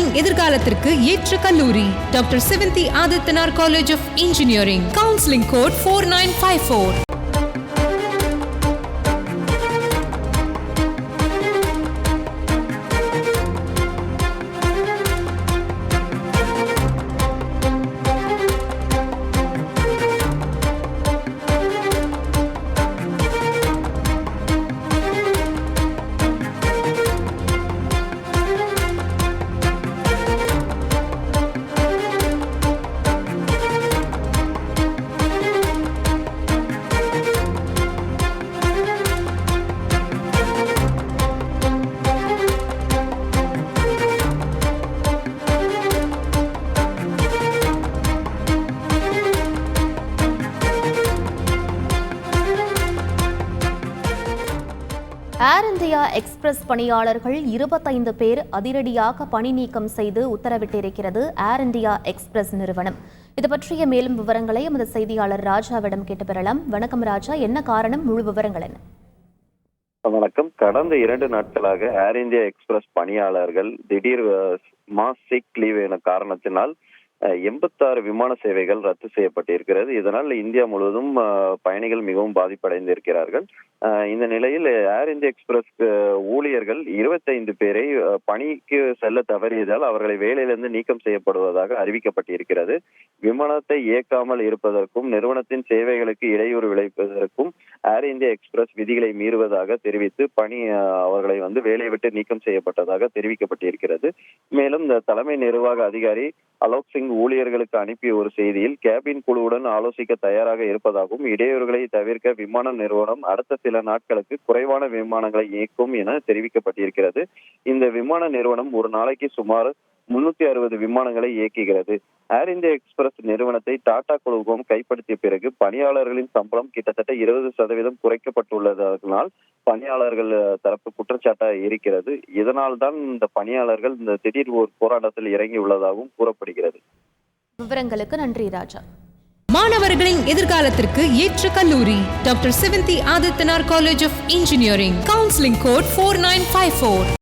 மாணவர்களின் எதிர்காலத்திற்கு ஏற்ற கல்லூரி doctor Sevanthi Adithanar college of engineering. Counselling code 4954. Air India Express பணியாளர்கள் 25 பேர் அதிரடியாக பணி நீக்கம் செய்து உத்தரவிட்டிருக்கிறது ஏர் இந்தியா எக்ஸ்பிரஸ் நிறுவனம். இது பற்றிய மேலும் விவரங்களை எமது செய்தியாளர் ராஜாவிடம் கேட்டு பெறலாம். வணக்கம் ராஜா, என்ன காரணம், முழு விவரங்கள் என்ன? வணக்கம். கடந்த 2 நாட்களாக ஏர் இந்தியா எக்ஸ்பிரஸ் பணியாளர்கள் திடீர் மாஸ் சிக் லீவ் என காரணத்தினால் 86 விமான சேவைகள் ரத்து செய்யப்பட்டிருக்கிறது. இதனால் இந்தியா முழுவதும் பயணிகள் மிகவும் பாதிப்படைந்திருக்கிறார்கள். இந்த நிலையில் ஏர் இந்தியா எக்ஸ்பிரஸ் ஊழியர்கள் 25 பேரை பணிக்கு செல்ல தவறியதால் அவர்களை வேலையிலிருந்து நீக்கம் செய்யப்படுவதாக அறிவிக்கப்பட்டிருக்கிறது. விமானத்தை இயக்காமல் இருப்பதற்கும் நிறுவனத்தின் சேவைகளுக்கு இடையூறு விளைவிப்பதற்கும் ஏர் இந்தியா எக்ஸ்பிரஸ் விதிகளை மீறுவதாக தெரிவித்து அவர்களை வேலையை விட்டு நீக்கம் செய்யப்பட்டதாக தெரிவிக்கப்பட்டிருக்கிறது. மேலும் இந்த தலைமை நிர்வாக அதிகாரி அலோக் சிங் ஊழியர்களுக்கு அனுப்பிய ஒரு செய்தியில் கேபின் குழுவுடன் ஆலோசிக்க தயாராக இருப்பதாகவும் இடையூறுகளை தவிர்க்க விமான நிறுவனம் அடுத்த சில நாட்களுக்கு குறைவான விமானங்களை இயக்கும் என தெரிவிக்கப்பட்டிருக்கிறது. இந்த விமான நிறுவனம் ஒரு நாளைக்கு சுமார் 360 விமானங்களை இயக்குகிறது. ஏர் இந்தியா எக்ஸ்பிரஸ் நிறுவனத்தை டாடா குழுமம் கைப்படுத்திய பிறகு பணியாளர்களின் சம்பளம் கிட்டத்தட்ட 20% குறைக்கப்பட்டுள்ளதனால் பணியாளர்கள் தரப்பு குற்றச்சாட்டாக இருக்கிறது. இதனால் தான் இந்த பணியாளர்கள் இந்த திடீர் ஒரு போராட்டத்தில் இறங்கி உள்ளதாகவும் கூறப்படுகிறது. விவரங்களுக்கு நன்றி ராஜா. மாணவர்களின் எதிர்காலத்திற்கு ஏற்ற கல்லூரி doctor Sevanthi Adithanar college of engineering. Counselling code 4954.